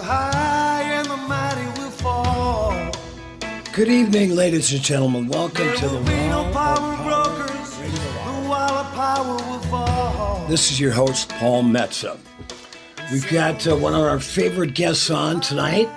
high and the mighty will fall. Good evening, ladies and gentlemen. Welcome There to the will be no Wall of power Power brokers. Radio The Hour. wall of power will fall. This is your host, Paul Metza. We've got one of our favorite guests on tonight.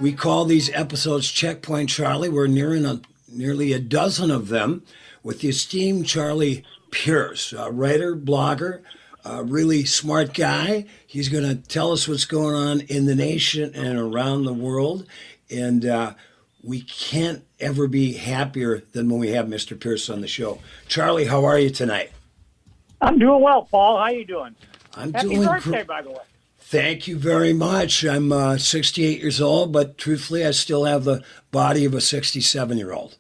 We call these episodes Checkpoint Charlie. We're nearly a dozen of them with the esteemed Charlie Pierce, a writer, blogger, a really smart guy. He's going to tell us what's going on in the nation and around the world. And we can't ever be happier than when we have Mr. Pierce on the show. Charlie, how are you tonight? I'm doing well, Paul. How you doing? I'm Happy doing birthday, by the way. Thank you very much. I'm 68 years old, but truthfully, I still have the body of a 67-year-old.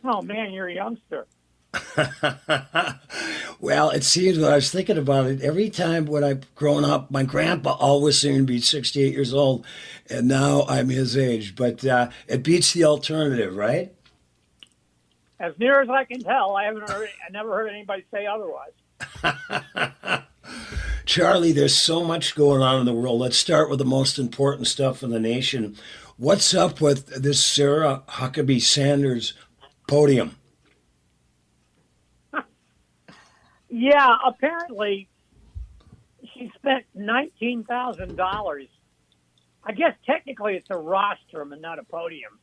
Oh, man, you're a youngster. Well, it seems when I was thinking about it, every time when I've grown up, my grandpa always seemed to be 68 years old, and now I'm his age. But it beats the alternative, right? As near as I can tell, I never heard anybody say otherwise. Charlie, there's so much going on in the world. Let's start with the most important stuff in the nation. What's up with this Sarah Huckabee Sanders podium? Yeah, apparently she spent $19,000. I guess technically it's a rostrum and not a podium,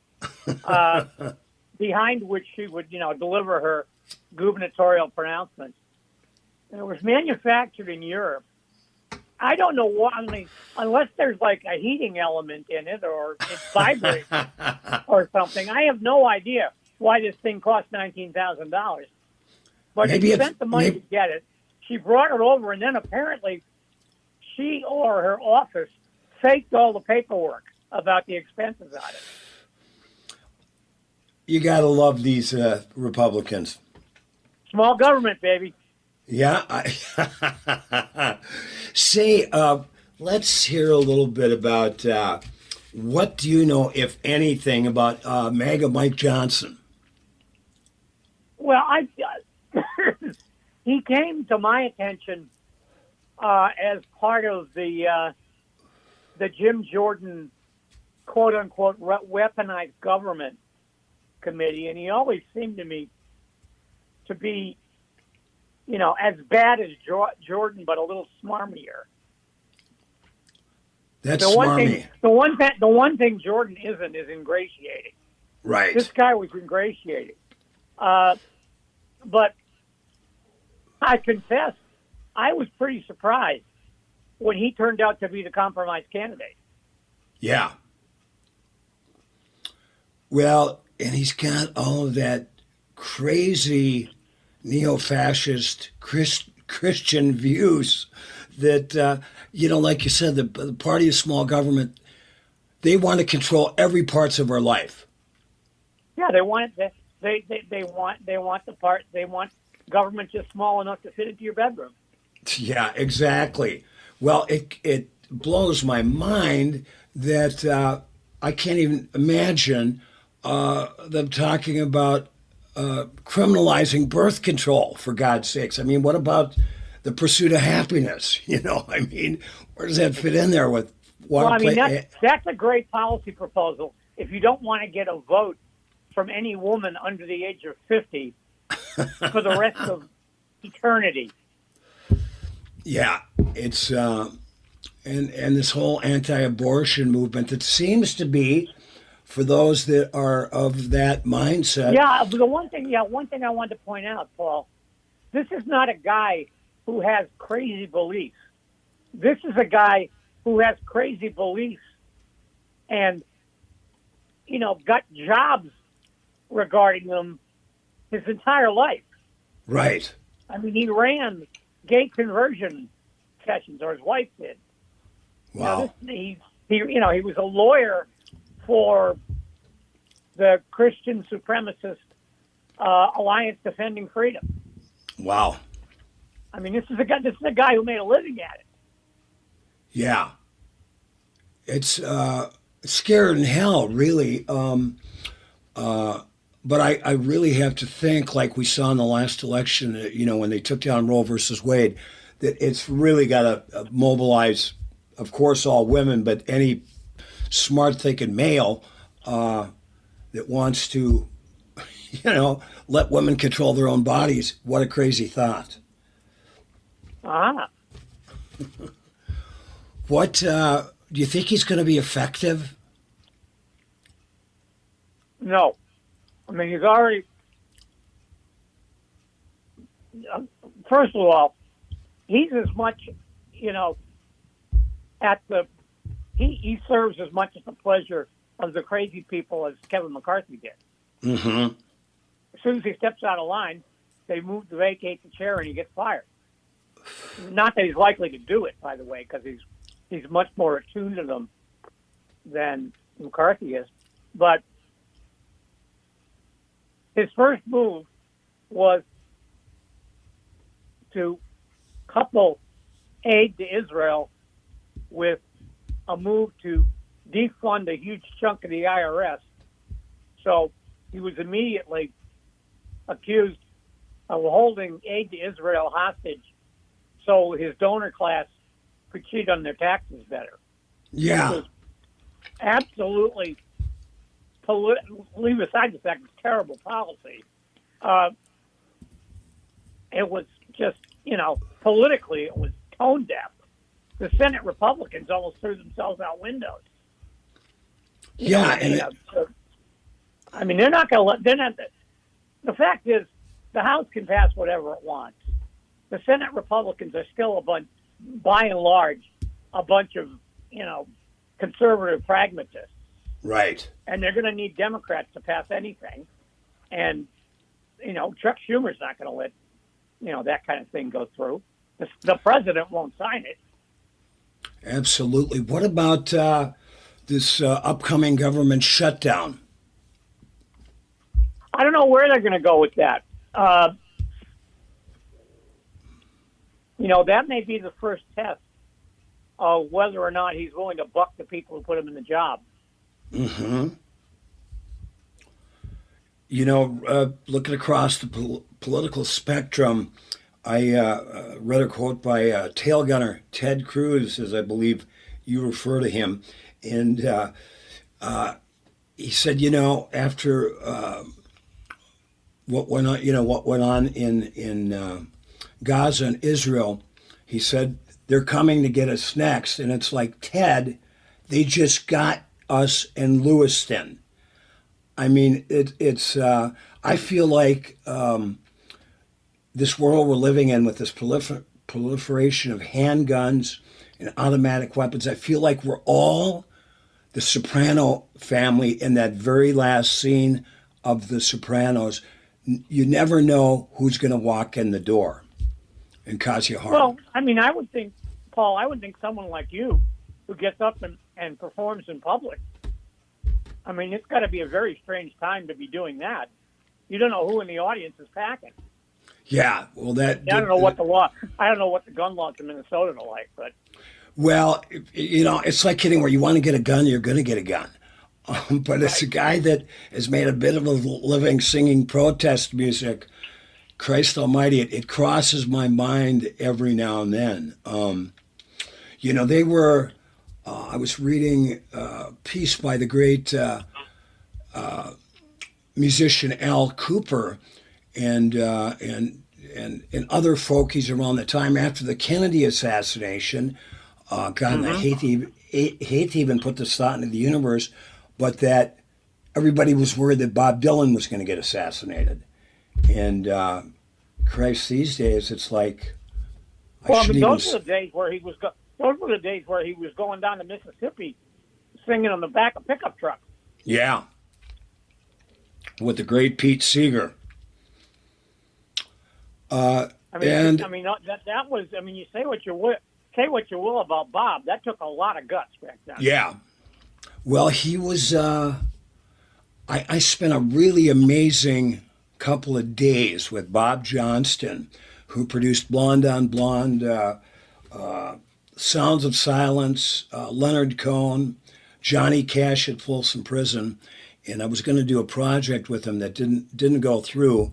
behind which she would, deliver her gubernatorial pronouncements. And it was manufactured in Europe. I don't know why, unless there's like a heating element in it or it's vibrating or something. I have no idea why this thing cost $19,000. But she spent the money to get it. She brought it over, and then apparently she or her office faked all the paperwork about the expenses on it. You got to love these Republicans. Small government, baby. Yeah. Say, let's hear a little bit about what do you know, if anything, about MAGA Mike Johnson? Well, he came to my attention as part of the Jim Jordan, quote unquote, weaponized government committee, and he always seemed to me to be, as bad as Jordan, but a little smarmier. That's smarmy. The one thing Jordan isn't is ingratiating. Right. This guy was ingratiating. But I confess, I was pretty surprised when he turned out to be the compromise candidate. Yeah. Well, and he's got all of that crazy neo-fascist Christian views that, like you said, the party of small government, they want to control every parts of our life. Yeah, they want government just small enough to fit into your bedroom. Yeah, exactly. Well, it blows my mind that I can't even imagine them talking about criminalizing birth control, for God's sakes. I mean, what about the pursuit of happiness? Where does that fit in there with that's a great policy proposal. If you don't want to get a vote from any woman under the age of 50 for the rest of eternity. Yeah, it's and this whole anti-abortion movement that seems to be for those that are of that mindset. Yeah, but one thing I wanted to point out, Paul, this is not a guy who has crazy beliefs. This is a guy who has crazy beliefs and, got jobs regarding them his entire life. Right. I mean, he ran gay conversion sessions, or his wife did. Wow. He was a lawyer for the Christian supremacist Alliance Defending Freedom. Wow. I mean, this is a guy who made a living at it. Yeah. It's scared in hell, really. But I really have to think, like we saw in the last election, when they took down Roe versus Wade, that it's really got to mobilize of course, all women, but any smart thinking male that wants to, let women control their own bodies. What a crazy thought. Ah, What do you think he's going to be effective? no. I mean, he's already. First of all, he's as much, at the. He serves as much at the pleasure of the crazy people as Kevin McCarthy did. Mm-hmm. As soon as he steps out of line, they move to vacate the chair and he gets fired. Not that he's likely to do it, by the way, because he's much more attuned to them than McCarthy is. But his first move was to couple aid to Israel with a move to defund a huge chunk of the IRS. So he was immediately accused of holding aid to Israel hostage so his donor class could cheat on their taxes better. Yeah. It was absolutely, leave aside the fact it's terrible policy. It was just, politically it was tone deaf. The Senate Republicans almost threw themselves out windows. Yeah. They're not going to let, the fact is, the House can pass whatever it wants. The Senate Republicans are still by and large, a bunch of, conservative pragmatists. Right. And they're going to need Democrats to pass anything. And, Chuck Schumer's not going to let, that kind of thing go through. The president won't sign it. Absolutely. What about this upcoming government shutdown? I don't know where they're going to go with that. That may be the first test of whether or not he's willing to buck the people who put him in the job. Mm-hmm. Looking across the political spectrum, I read a quote by tail gunner Ted Cruz, as I believe you refer to him, and he said, after what went on in Gaza and Israel, he said they're coming to get us next, and it's like, Ted, they just got us in Lewiston. I mean, it's. I feel like this world we're living in with this proliferation of handguns and automatic weapons, I feel like we're all the Soprano family in that very last scene of The Sopranos. You never know who's going to walk in the door and cause you harm. Well, I would think, Paul, someone like you who gets up and performs in public, it's got to be a very strange time to be doing that. You don't know who in the audience is packing. Yeah, well, I don't know what the gun laws in Minnesota are like, but. Well, it's like kidding where you want to get a gun, you're going to get a gun. But it's a guy that has made a bit of a living singing protest music. Christ almighty, it crosses my mind every now and then. They were, I was reading a piece by the great musician Al Cooper and other folkies around the time after the Kennedy assassination. God, and I hate to even put this thought into the universe, but that everybody was worried that Bob Dylan was going to get assassinated. And Christ, these days it's like, those were the days where he was going down to Mississippi, singing on the back of pickup trucks. Yeah, with the great Pete Seeger. That was. You say what you will about Bob. That took a lot of guts back then. Yeah. Well, he was. I spent a really amazing couple of days with Bob Johnston, who produced Blonde on Blonde, Sounds of Silence, Leonard Cohen, Johnny Cash at Folsom Prison, and I was going to do a project with him that didn't go through.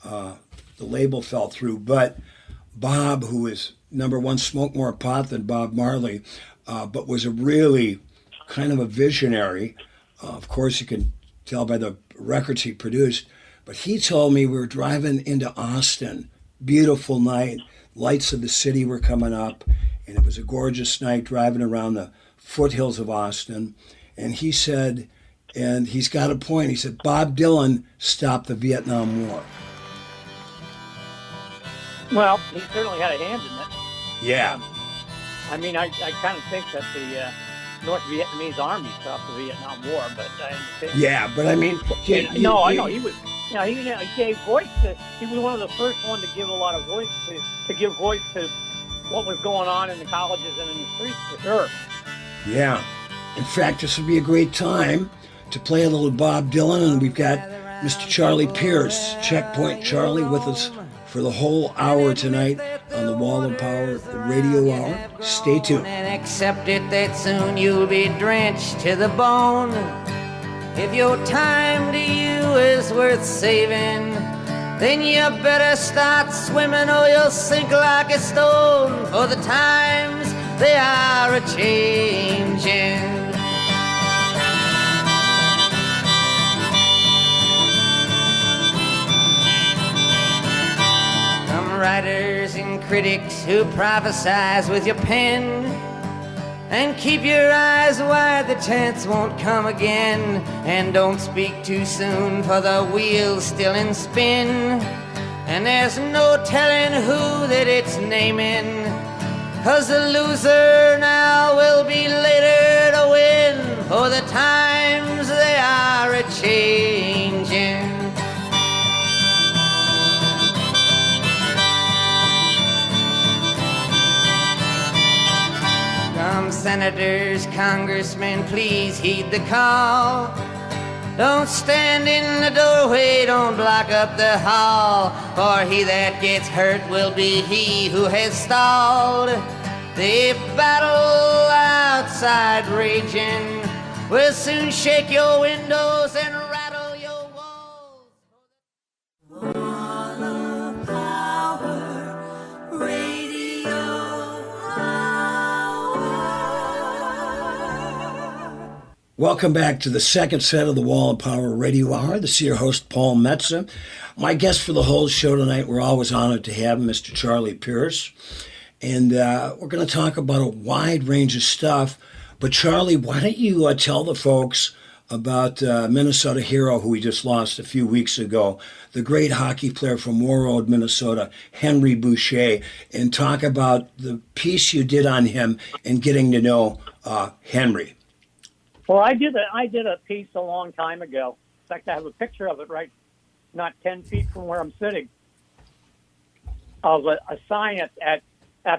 The label fell through, but Bob, who is number one, smoked more pot than Bob Marley, but was a really kind of a visionary. Of course, you can tell by the records he produced. But he told me we were driving into Austin, beautiful night, lights of the city were coming up, and it was a gorgeous night driving around the foothills of Austin. And he said, and he's got a point, he said, Bob Dylan stopped the Vietnam War. Well, he certainly had a hand in it. Yeah. I mean, I kind of think that the North Vietnamese Army stopped the Vietnam War, but I understand. Yeah, but I mean, I know he was. He gave voice to. He was one of the first one to give a lot of voice to give voice to what was going on in the colleges and in the streets, for sure. Yeah. In fact, this would be a great time to play a little Bob Dylan, and we've got Mr. Charlie Pierce, Checkpoint Charlie, with us for the whole hour tonight on the Wall of Power Radio Hour. Stay tuned. And accept it that soon you'll be drenched to the bone. If your time to you is worth saving, then you better start swimming or you'll sink like a stone. For the times, they are a-changing. Writers and critics who prophesize with your pen, and keep your eyes wide, the chance won't come again. And don't speak too soon, for the wheel's still in spin, and there's no telling who that it's naming, 'cause the loser now will be later to win. For the times, they are a-changing. Senators, congressmen, please heed the call. Don't stand in the doorway, don't block up the hall, for he that gets hurt will be he who has stalled. The battle outside raging will soon shake your windows and rattle your walls. Wall of Power Radio Hour. Welcome back to the second set of the Wall of Power Radio Hour. This is your host, Paul Metza. My guest for the whole show tonight, we're always honored to have Mr. Charlie Pierce. And we're going to talk about a wide range of stuff. But Charlie, why don't you tell the folks about Minnesota hero who we just lost a few weeks ago, the great hockey player from Warroad, Minnesota, Henry Boucher, and talk about the piece you did on him and getting to know Henry. Well, I did a piece a long time ago. In fact, I have a picture of it right, not 10 feet from where I'm sitting, of a sign at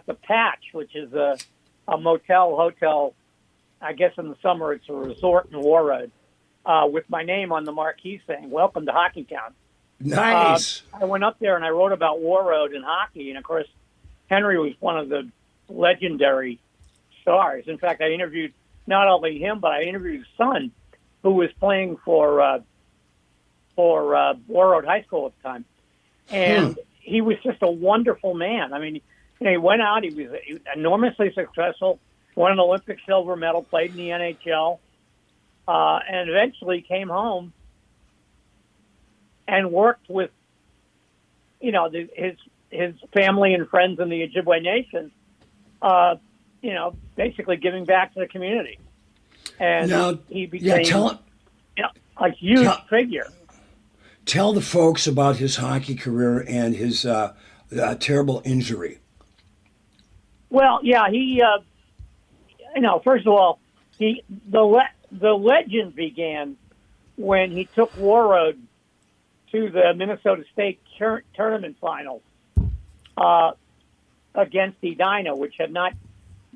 the Patch, which is a hotel. I guess in the summer it's a resort in Warroad, with my name on the marquee saying, "Welcome to Hockeytown." Nice. I went up there and I wrote about Warroad and hockey, and of course, Henry was one of the legendary stars. In fact, I interviewed not only him, but I interviewed his son, who was playing for Warroad High School at the time, and he was just a wonderful man. I mean, he went out, he was enormously successful, won an Olympic silver medal, played in the NHL, and eventually came home and worked with, his family and friends in the Ojibwe Nation, basically giving back to the community. And now, he became a huge figure. Tell the folks about his hockey career and his terrible injury. Well, yeah, he, first of all, the legend began when he took Warroad to the Minnesota State tournament finals against Edina, which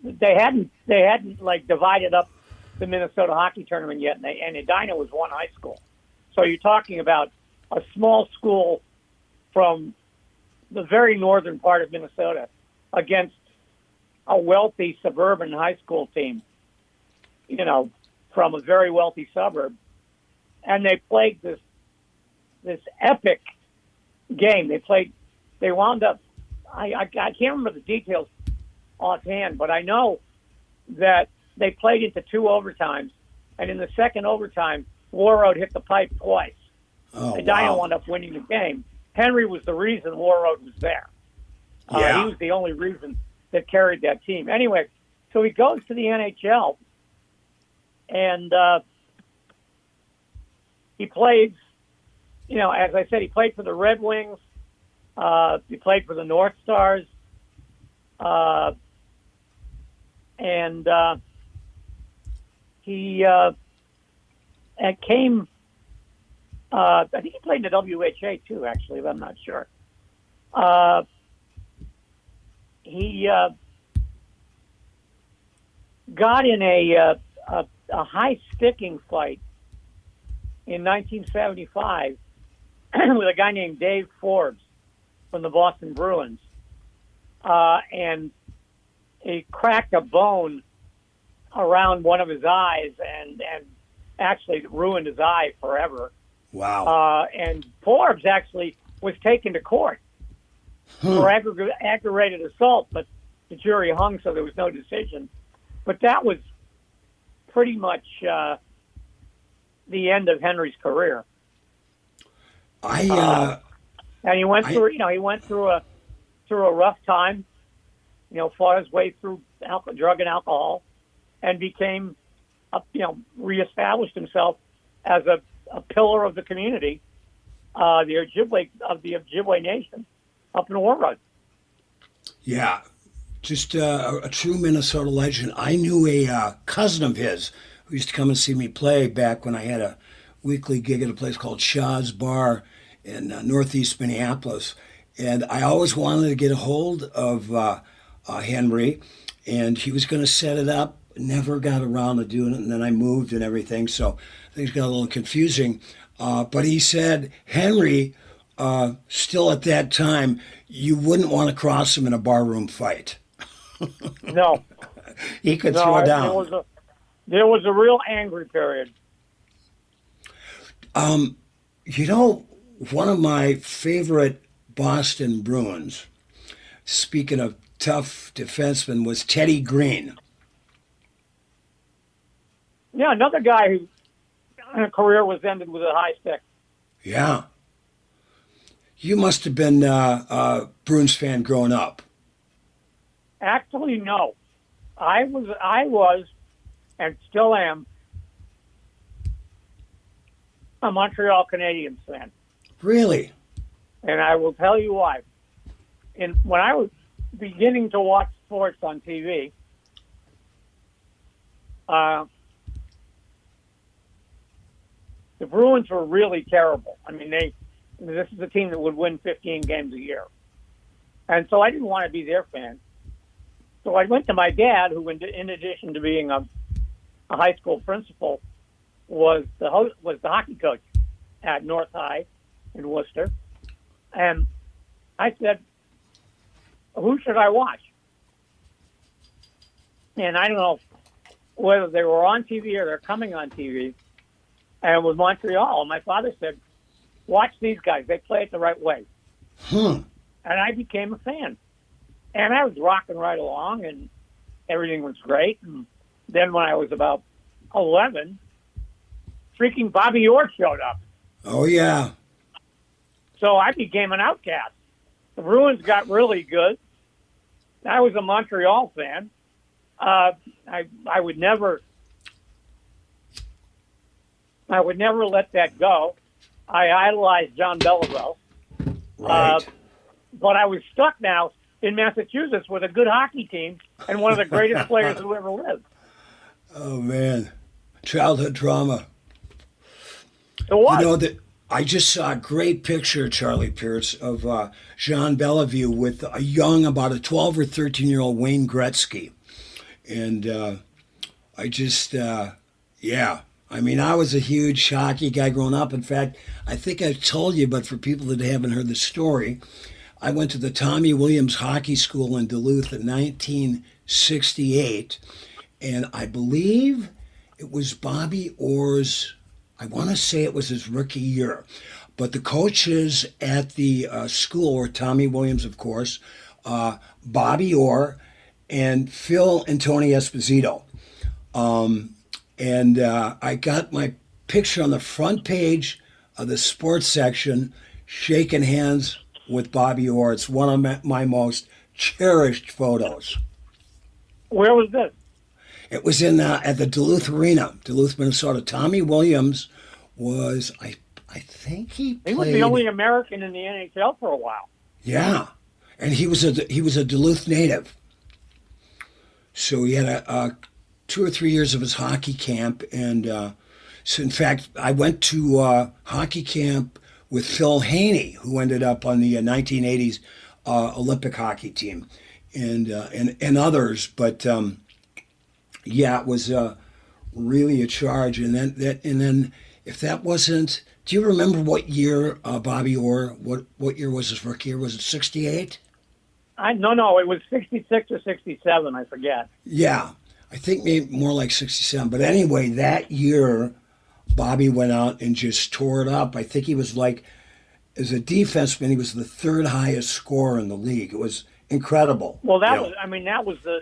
they hadn't divided up the Minnesota hockey tournament yet, and Edina was one high school. So you're talking about a small school from the very northern part of Minnesota against a wealthy suburban high school team, from a very wealthy suburb. And they played this epic game. They wound up, I can't remember the details offhand, but I know that they played into 2 overtimes, and in the second overtime, Warroad hit the pipe twice. Oh, Edina wow. wound up winning the game. Henry was the reason Warroad was there. Yeah. He was the only reason that carried that team. Anyway, so he goes to the NHL, and he plays, as I said, he played for the Red Wings. He played for the North Stars. And he came, I think he played in the WHA too, actually, but I'm not sure. He got in a high sticking fight in 1975 with a guy named Dave Forbes from the Boston Bruins. And he cracked a bone around one of his eyes and actually ruined his eye forever. Wow. And Forbes actually was taken to court for aggravated assault, but the jury hung, so there was no decision. But that was pretty much the end of Henry's career. And he went through, a rough time. Fought his way through drug and alcohol, and became, reestablished himself as a pillar of the community, the Ojibwe Nation, up in Warroad. Yeah, just a true Minnesota legend. I knew a cousin of his who used to come and see me play back when I had a weekly gig at a place called Shaw's Bar in northeast Minneapolis. And I always wanted to get a hold of Henry, and he was going to set it up. Never got around to doing it, and then I moved and everything, so things got a little confusing. But he said, Henry, still at that time, you wouldn't want to cross him in a barroom fight. No. He could throw down. There was a real angry period. One of my favorite Boston Bruins, speaking of tough defenseman, was Teddy Green. Yeah, another guy whose career was ended with a high stick. Yeah. You must have been a Bruins fan growing up. Actually, no. I was, and still am, a Montreal Canadiens fan. Really? And I will tell you why. When I was beginning to watch sports on TV, the Bruins were really terrible. I mean, this is a team that would win 15 games a year. And so I didn't want to be their fan. So I went to my dad, who, in addition to being a high school principal, was the hockey coach at North High in Worcester. And I said, who should I watch? And I don't know whether they were on TV or they're coming on TV. And it was Montreal. And my father said, watch these guys. They play it the right way. And I became a fan. And I was rocking right along, and everything was great. And then when I was about 11, freaking Bobby Orr showed up. Oh, yeah. So I became an outcast. The Bruins got really good. I was a Montreal fan. I would never let that go. I idolized John Beliveau. Right. But I was stuck now in Massachusetts with a good hockey team and one of the greatest players who ever lived. Oh, man. Childhood trauma. It was. I just saw a great picture, Charlie Pierce, of Jean Bellevue with a young, about a 12 or 13-year-old Wayne Gretzky. And I was a huge hockey guy growing up. In fact, I think I've told you, but for people that haven't heard the story, I went to the Tommy Williams Hockey School in Duluth in 1968. And I believe it was Bobby Orr's, I want to say it was his rookie year. But the coaches at the school were Tommy Williams, of course, Bobby Orr, and Phil and Tony Esposito. And I got my picture on the front page of the sports section, shaking hands with Bobby Orr. It's one of my most cherished photos. Where was this? It was in at the Duluth Arena, Duluth, Minnesota. Tommy Williams was, I think he played. He was the only American in the NHL for a while. Yeah, and he was a Duluth native. So he had a 2 or 3 years of his hockey camp, and so in fact, I went to hockey camp with Phil Haney, who ended up on the 1980s Olympic hockey team, and others. But yeah, it was really a charge. And then if that wasn't, do you remember what year Bobby Orr? What year was his rookie year? Was it 68? No, it was 66 or 67. I forget. Yeah, I think maybe more like 67. But anyway, that year, Bobby went out and just tore it up. I think he was like, as a defenseman, he was the third highest scorer in the league. It was incredible. Well, that was the,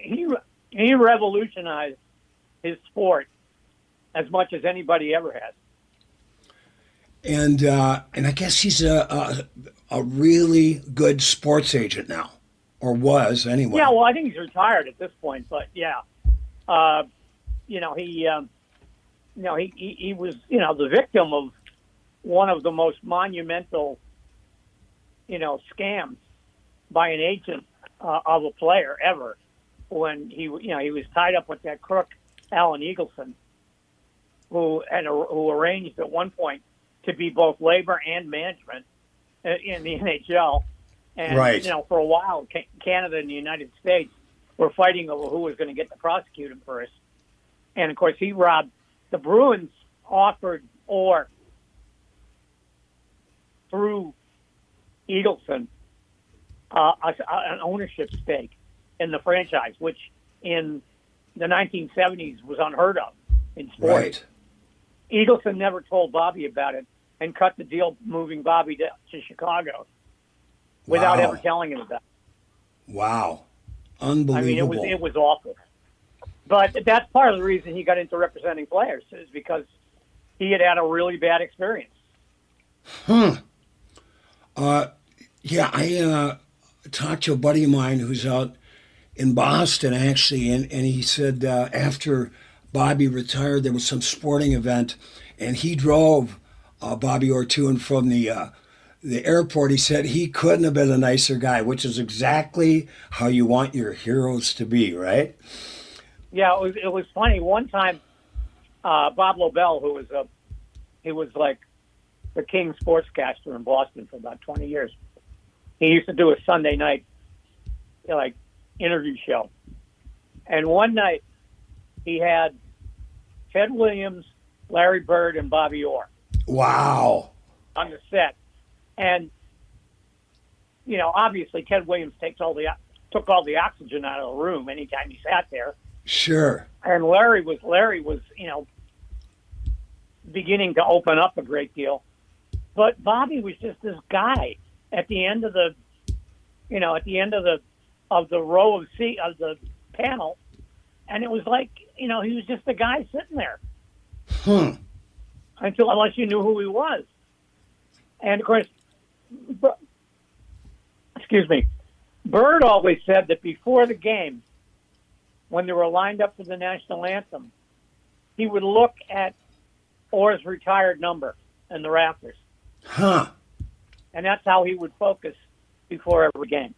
he revolutionized his sport as much as anybody ever has. And I guess he's a really good sports agent now, or was anyway. Yeah, well, I think he's retired at this point, but yeah, he was the victim of one of the most monumental scams by an agent of a player ever, when he was tied up with that crook Alan Eagleson, who arranged at one point to be both labor and management in the NHL. And, right. For a while, Canada and the United States were fighting over who was going to get to prosecute him first. And, of course, he robbed. The Bruins offered Orr through Eagleson an ownership stake in the franchise, which in the 1970s was unheard of in sports. Right. Eagleson never told Bobby about it and cut the deal, moving Bobby to Chicago without ever telling him about it. Wow. Unbelievable. I mean, it was awful. But that's part of the reason he got into representing players, is because he had a really bad experience. Yeah, I talked to a buddy of mine who's out in Boston, actually, and he said after Bobby retired, there was some sporting event, and he drove Bobby Orr to and from the airport. He said he couldn't have been a nicer guy, which is exactly how you want your heroes to be, right? Yeah, it was funny. One time, Bob Lobel, he was like the king sportscaster in Boston for about 20 years. He used to do a Sunday night, interview show. And one night, he had Ted Williams, Larry Bird, and Bobby Orr. Wow. On the set. And, obviously Ted Williams took all the oxygen out of the room anytime he sat there. Sure. And Larry was, beginning to open up a great deal. But Bobby was just this guy at the end of the row of the panel. And it was like, he was just a guy sitting there. Unless you knew who he was. And of course, Bird always said that before the game, when they were lined up for the national anthem, he would look at Orr's retired number in the rafters. And that's how he would focus before every game.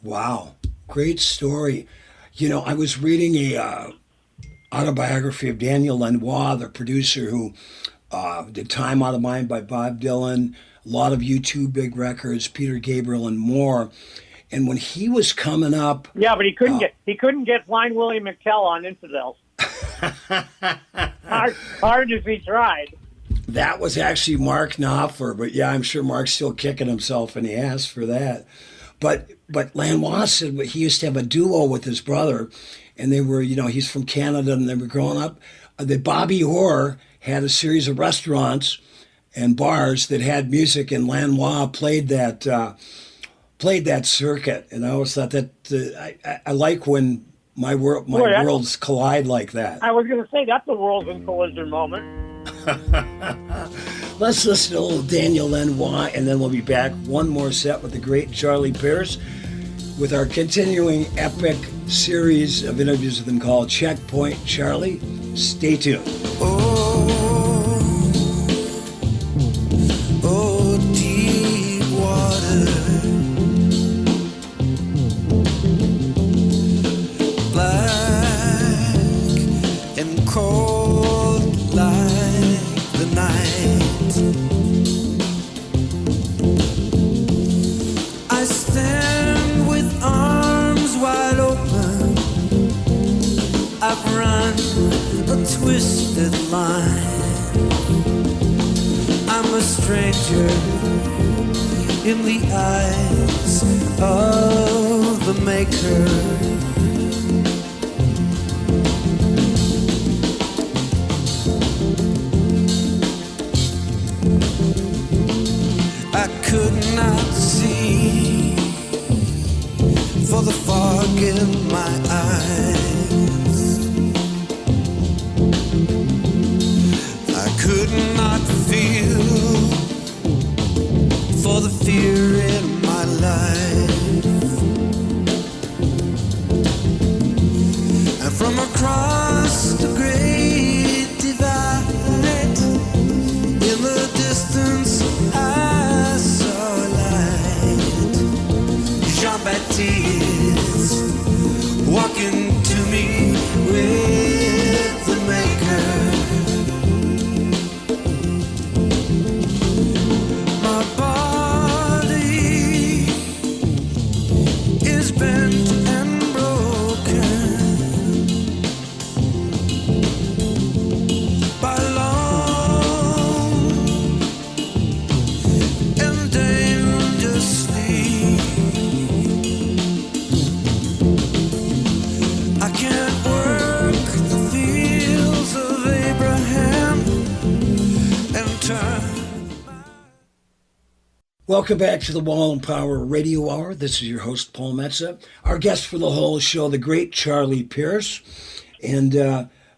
Wow. Great story. I was reading a autobiography of Daniel Lanois, the producer who did Time Out of Mind by Bob Dylan, a lot of U2 big records, Peter Gabriel, and more. And when he was coming up, yeah, but he couldn't get Blind Willie McTell on Infidels. hard as he tried. That was actually Mark Knopfler, but yeah, I'm sure Mark's still kicking himself in the ass for that. But Lanois said he used to have a duo with his brother, and they were, he's from Canada, and they were growing up. That Bobby Orr had a series of restaurants and bars that had music, and Lanois played played that circuit, and I always thought that I like when my Boy, worlds collide like that. I was going to say that's a world's in collision moment. Let's listen to a little Daniel Lanois, and then we'll be back. One more set with the great Charlie Pierce with our continuing epic series of interviews with him called Checkpoint Charlie. Stay tuned. Oh, deep water, black and cold like the night. I stand with arms wide open. I've run a twisted line. I'm a stranger in the eyes of the maker. I could not see for the fog in my eyes. I could not feel for the fear in my life. And from across the great divide, in the distance I saw a light. Jean-Baptiste walking to me with the maker. My body is bent and broken by long and dangerous sleep. I can't work the fields of Abraham and turn. Welcome back to the Wall and Power Radio Hour. This is your host, Paul Metza. Our guest for the whole show, the great Charlie Pierce. And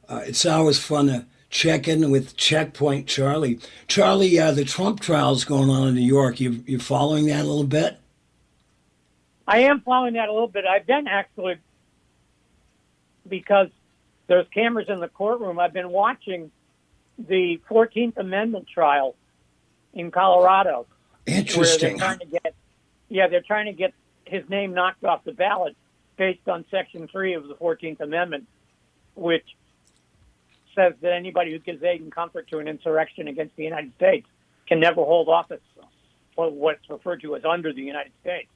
it's always fun to check in with Checkpoint Charlie. Charlie, the Trump trial's going on in New York. You following that a little bit? I am following that a little bit. I've been actually, because there's cameras in the courtroom, I've been watching the 14th Amendment trial in Colorado. Interesting. Where they're trying to get his name knocked off the ballot based on Section 3 of the 14th Amendment, which says that anybody who gives aid and comfort to an insurrection against the United States can never hold office, or what's referred to as under the United States.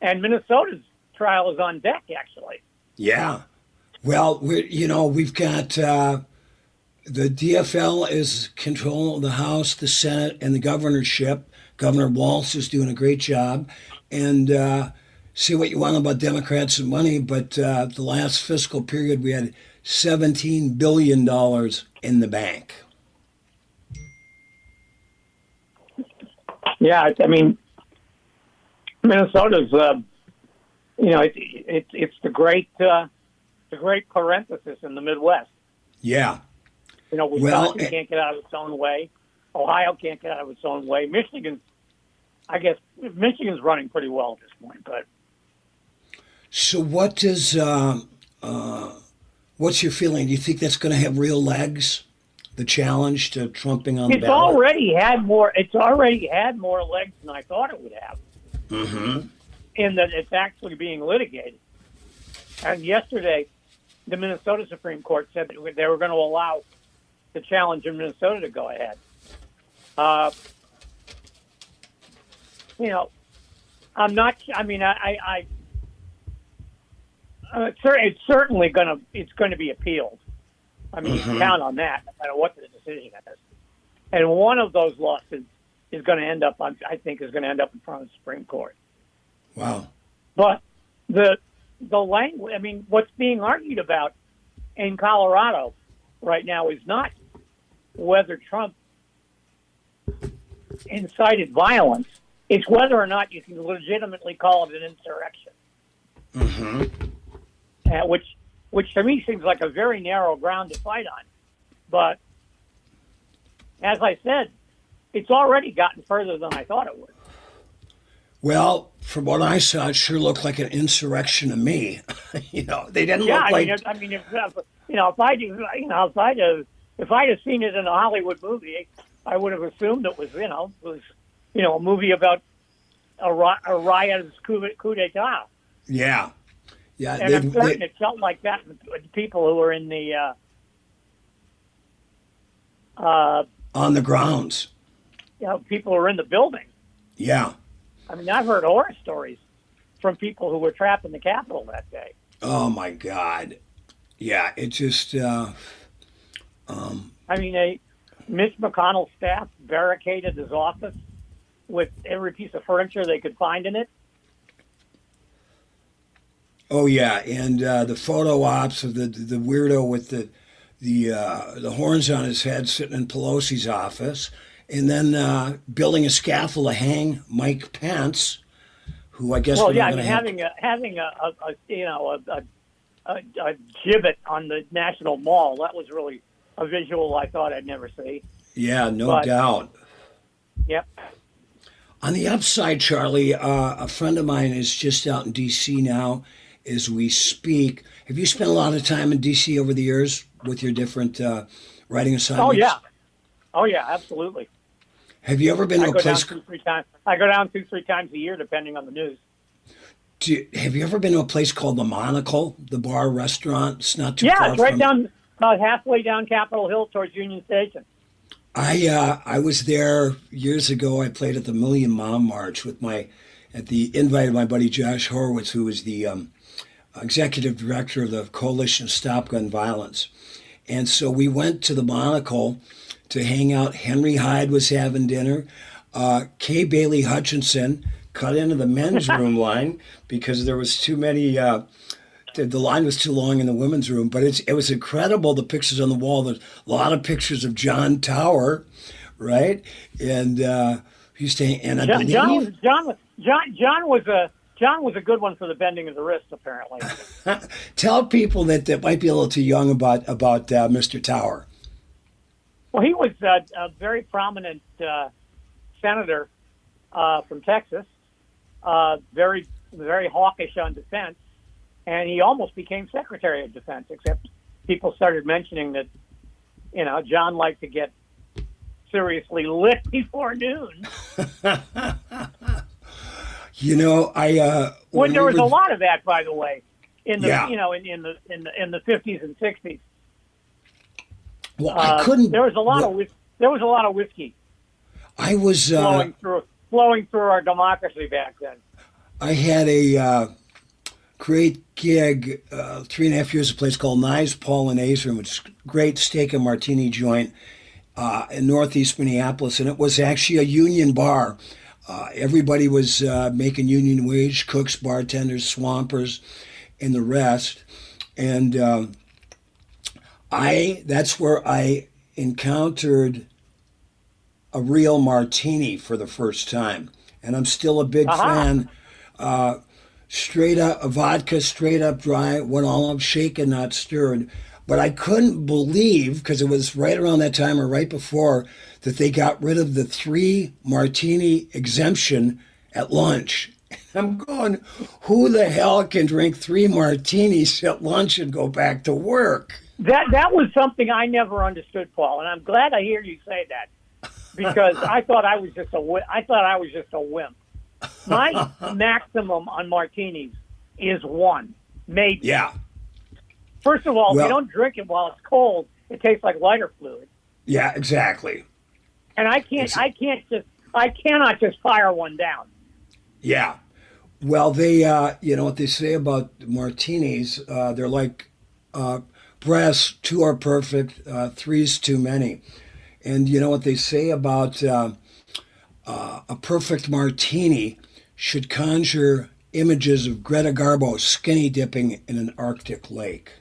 And Minnesota's trial is on deck, actually. Yeah. Well, we've got the DFL is control of the House, the Senate, and the governorship. Governor Walz is doing a great job. And say what you want about Democrats and money, but the last fiscal period we had $17 billion in the bank. Yeah, I mean, Minnesota's, it's the great parenthesis in the Midwest. Yeah. Wisconsin can't get out of its own way. Ohio can't get out of its own way. Michigan's running pretty well at this point. But so, what's your feeling? Do you think that's going to have real legs? The challenge to trumping on the ballot. It's already had more legs than I thought it would have. Mm-hmm. In that it's actually being litigated. And yesterday, the Minnesota Supreme Court said that they were going to allow the challenge in Minnesota to go ahead. I'm not. I mean, it's certainly going to be appealed. I mean, you can count on that, no matter what the decision is. And one of those lawsuits is going to end up in front of the Supreme Court. Wow. But the language. I mean, what's being argued about in Colorado right now is not whether Trump incited violence. It's whether or not you can legitimately call it an insurrection. Which to me seems like a very narrow ground to fight on. But as I said, it's already gotten further than I thought it would. Well, from what I saw, it sure looked like an insurrection to me. They didn't look like. If I'd have seen it in a Hollywood movie, I would have assumed it was a movie about a riotous coup d'état. Yeah. And I'm certain it felt like that with people who were in the on the grounds. People who were in the building. Yeah. I mean, I've heard horror stories from people who were trapped in the Capitol that day. Oh my God. Yeah, it just. Mitch McConnell's staff barricaded his office with every piece of furniture they could find in it. Oh yeah, and the photo ops of the weirdo with the horns on his head sitting in Pelosi's office, and then building a scaffold to hang Mike Pence, who I guess. Well, yeah, having a gibbet on the National Mall, that was really a visual I thought I'd never see. Yeah, no doubt. Yep. On the upside, Charlie, a friend of mine is just out in D.C. now as we speak. Have you spent a lot of time in D.C. over the years with your different writing assignments? Oh, yeah, absolutely. Have you ever been to a place? I go down 2-3 times a year, depending on the news. Have you ever been to a place called the Monocle, the bar restaurant? It's not too far from... Yeah, it's right down, about halfway down Capitol Hill towards Union Station. I was there years ago. I played at the Million Mom March at the invite of my buddy Josh Horowitz, who was the executive director of the Coalition Stop Gun Violence. And so we went to the Monocle to hang out. Henry Hyde was having dinner. Kay Bailey Hutchinson cut into the men's room line because there was too many. The line was too long in the women's room, but it was incredible. The pictures on the wall. There's a lot of pictures of John Tower, right? And he used to. And I believe John was a good one for the bending of the wrist, apparently. Tell people that might be a little too young about Mr. Tower. Well, he was a very prominent senator from Texas, very, very hawkish on defense, and he almost became Secretary of Defense, except people started mentioning that, John liked to get seriously lit before noon. When there was a lot of that, by the way, in the in the 50s and 60s. Well, I couldn't. There was a lot of whiskey. I was flowing through our democracy back then. I had a great gig 3.5 years at a place called Knives, Paul and Azer, which is a great steak and martini joint in Northeast Minneapolis, and it was actually a union bar. Everybody was making union wage, cooks, bartenders, swampers, and the rest. And that's where I encountered a real martini for the first time. And I'm still a big fan. Straight up, a vodka, straight up dry, 1 olive, shaken, not stirred. But I couldn't believe, because it was right around that time or right before, that they got rid of the 3 martini exemption at lunch. I'm going, who the hell can drink 3 martinis at lunch and go back to work? That was something I never understood, Paul, and I'm glad I hear you say that, because I thought I was just a wimp. My maximum on martinis is 1, maybe. Yeah. First of all, if you don't drink it while it's cold, it tastes like lighter fluid. Yeah, exactly. And I cannot just fire one down. Yeah. Well, they, what they say about martinis, they're like breasts, 2 are perfect, 3's too many. And you know what they say about a perfect martini should conjure images of Greta Garbo skinny dipping in an Arctic lake.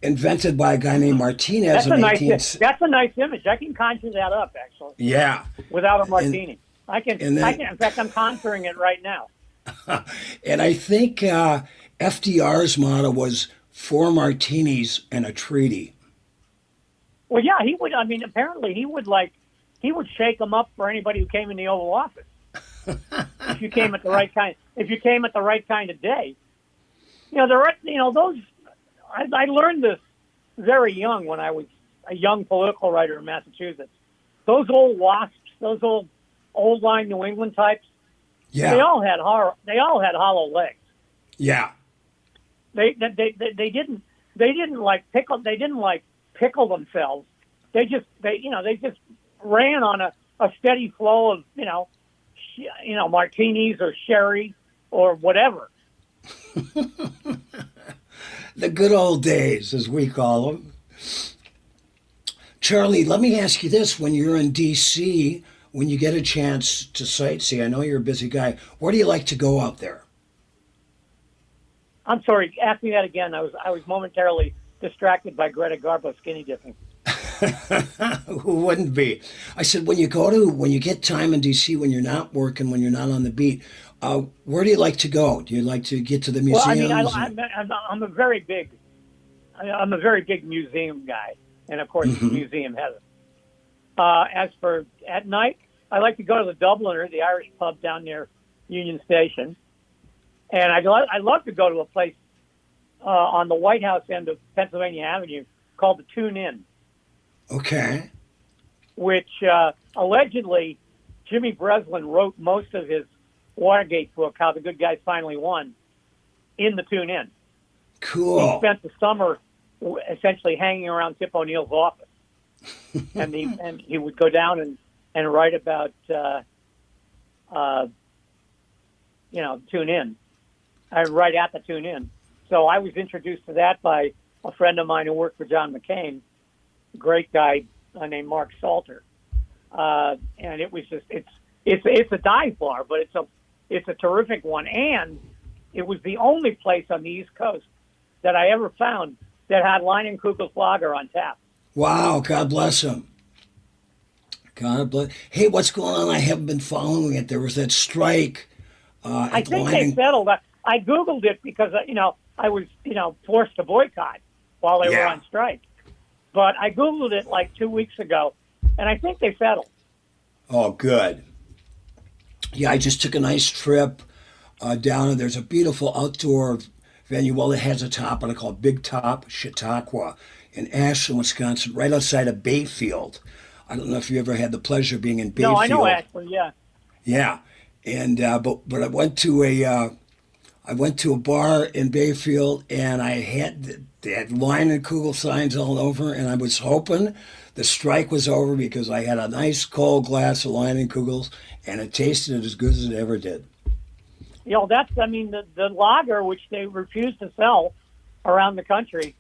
invented by a guy named Martinez That's a in nice. 18... That's a nice image. I can conjure that up actually. Yeah. Without a martini, I can. and then- I can. In fact, I'm conjuring it right now. And I think FDR's motto was 4 martinis and a treaty. Well, yeah, he would. I mean, apparently he would shake them up for anybody who came in the Oval Office. If you came at the right kind, of day, those. I learned this very young when I was a young political writer in Massachusetts. Those old WASPs, those old line New England types. Yeah. They all had hollow legs. Yeah. They didn't pickle themselves. They just ran on a steady flow of martinis or sherry or whatever. The good old days, as we call them. Charlie, let me ask you this. When you're in D.C., when you get a chance to sightsee, I know you're a busy guy, where do you like to go out there? I'm sorry, ask me that again. I was momentarily distracted by Greta Garbo skinny dipping. Who wouldn't be? I said, when you get time in D.C., when you're not working, when you're not on the beat, where do you like to go? Do you like to get to the museums? Well, I mean, I'm a very big museum guy, and of course, museum heaven. As for at night, I like to go to the Dubliner, the Irish pub down near Union Station, and I love to go to a place on the White House end of Pennsylvania Avenue called the Tune Inn. Okay. Which allegedly Jimmy Breslin wrote most of his Watergate book, How the Good Guys Finally Won, in the Tune Inn. Cool. He spent the summer essentially hanging around Tip O'Neill's office, and he would go down and write about Tune Inn, and right at the Tune Inn. So I was introduced to that by a friend of mine who worked for John McCain, a great guy named Mark Salter, and it was just it's a dive bar, but it's a terrific one, and it was the only place on the East Coast that I ever found that had Leinenkugel's lager on tap. Wow, God bless him. God bless. Hey, what's going on? I haven't been following it. There was that strike. I think they settled. I Googled it because I was forced to boycott while they were on strike. But I Googled it like 2 weeks ago, and I think they settled. Oh, good. Yeah, I just took a nice trip down, and there's a beautiful outdoor venue. Well, it has a top on it called Big Top Chautauqua in Ashland, Wisconsin, right outside of Bayfield. I don't know if you ever had the pleasure of being in Bayfield. No, I know Ashland, yeah. Yeah, and but I went to a bar in Bayfield, and they had Leinenkugel signs all over, and I was hoping the strike was over because I had a nice cold glass of Leinenkugels, and it tasted as good as it ever did. The lager, which they refuse to sell around the country,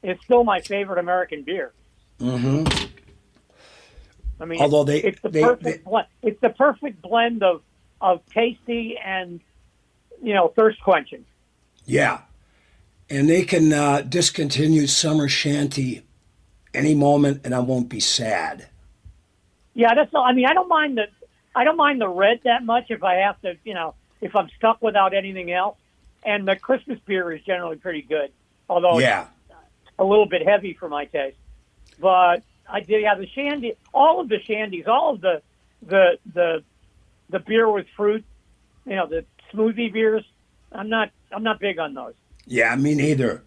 is still my favorite American beer. Mm-hmm. I mean, although it's the perfect blend of tasty and thirst quenching. Yeah, and they can discontinue Summer Shanty any moment, and I won't be sad. Yeah, that's all. I mean, I don't mind the red that much if I have to, if I'm stuck without anything else. And the Christmas beer is generally pretty good, although it's a little bit heavy for my taste. But I did have the shandy, all of the shandies, all of the beer with fruit, the smoothie beers. I'm not big on those. Yeah, me neither.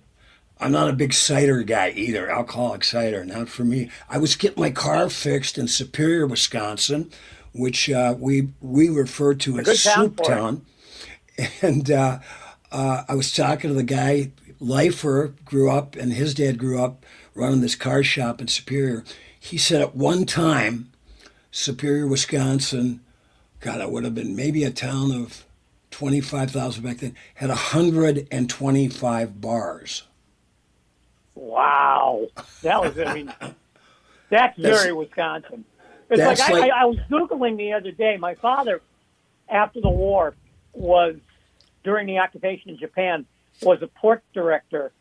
I'm not a big cider guy either. Alcoholic cider, not for me. I was getting my car fixed in Superior, Wisconsin, which we refer to as Soup Town. And I was talking to the guy. Lifer grew up, and his dad grew up running this car shop in Superior. He said at one time, Superior, Wisconsin, God, it would have been maybe a town of 25,000 back then, had 125 bars. Wow. That's very Wisconsin. It's I was Googling the other day. My father, after the war, was, during the occupation in Japan, was a port director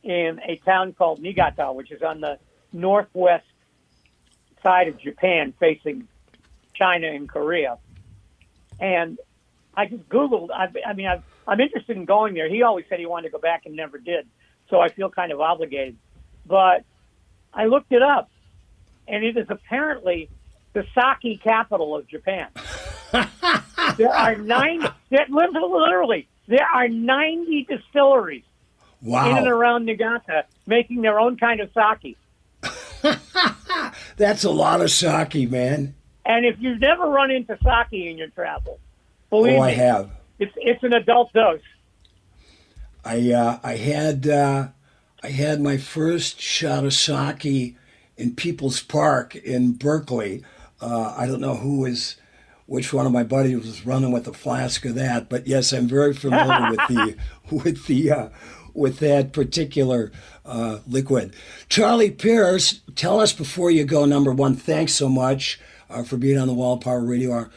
in a town called Niigata, which is on the northwest side of Japan, facing China and Korea. And I just Googled. I'm interested in going there. He always said he wanted to go back and never did, so I feel kind of obligated. But I looked it up, and it is apparently the sake capital of Japan. There are literally there are 90 distilleries in and around Niigata making their own kind of sake. That's a lot of sake, man. And if you've never run into sake in your travels, believe me, I have. It's an adult dose. I had my first shot of sake in People's Park in Berkeley. I don't know which one of my buddies was running with a flask of that, but yes, I'm very familiar with that particular liquid. Charlie Pierce, tell us before you go. Number one, thanks so much for being on the Wall Power Radio Hour.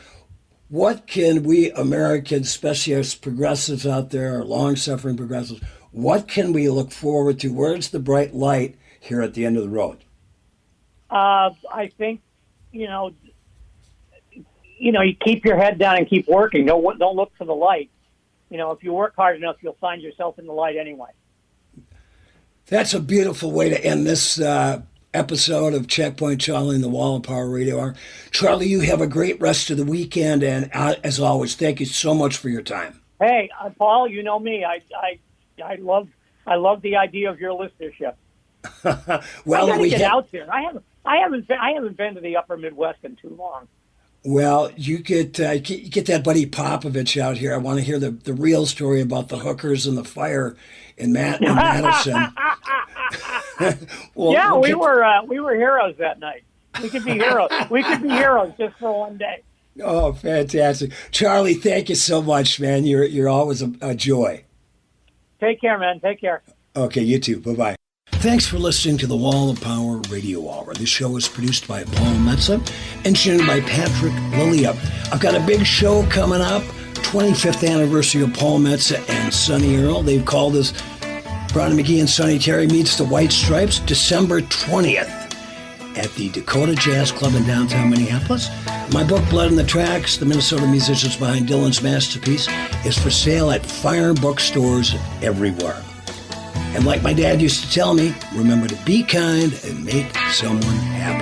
What can we Americans, especially as progressives out there, or long-suffering progressives, what can we look forward to? Where's the bright light here at the end of the road? I think, you keep your head down and keep working. Don't look for the light. If you work hard enough, you'll find yourself in the light anyway. That's a beautiful way to end this episode of Checkpoint Charlie and the Wall of Power Radio Hour. Charlie, you have a great rest of the weekend, and as always, thank you so much for your time. Hey, Paul, you know me. I love the idea of your listenership. Well, I gotta get out there. I haven't been to the Upper Midwest in too long. Well, you get that buddy Popovich out here. I want to hear the real story about the hookers and the fire in Madison. Well, we were heroes that night. We could be heroes. We could be heroes just for one day. Oh, fantastic, Charlie! Thank you so much, man. You're always a joy. Take care, man. Take care. Okay, you too. Bye-bye. Thanks for listening to the Wall of Power Radio Hour. This show is produced by Paul Metza, engineered by Patrick Lilia. I've got a big show coming up, 25th anniversary of Paul Metza and Sonny Earl. They've called us Brian McGee and Sonny Terry Meets the White Stripes, December 20th at the Dakota Jazz Club in downtown Minneapolis. My book, Blood in the Tracks, the Minnesota musicians behind Dylan's masterpiece, is for sale at fire bookstores everywhere. And like my dad used to tell me, remember to be kind and make someone happy.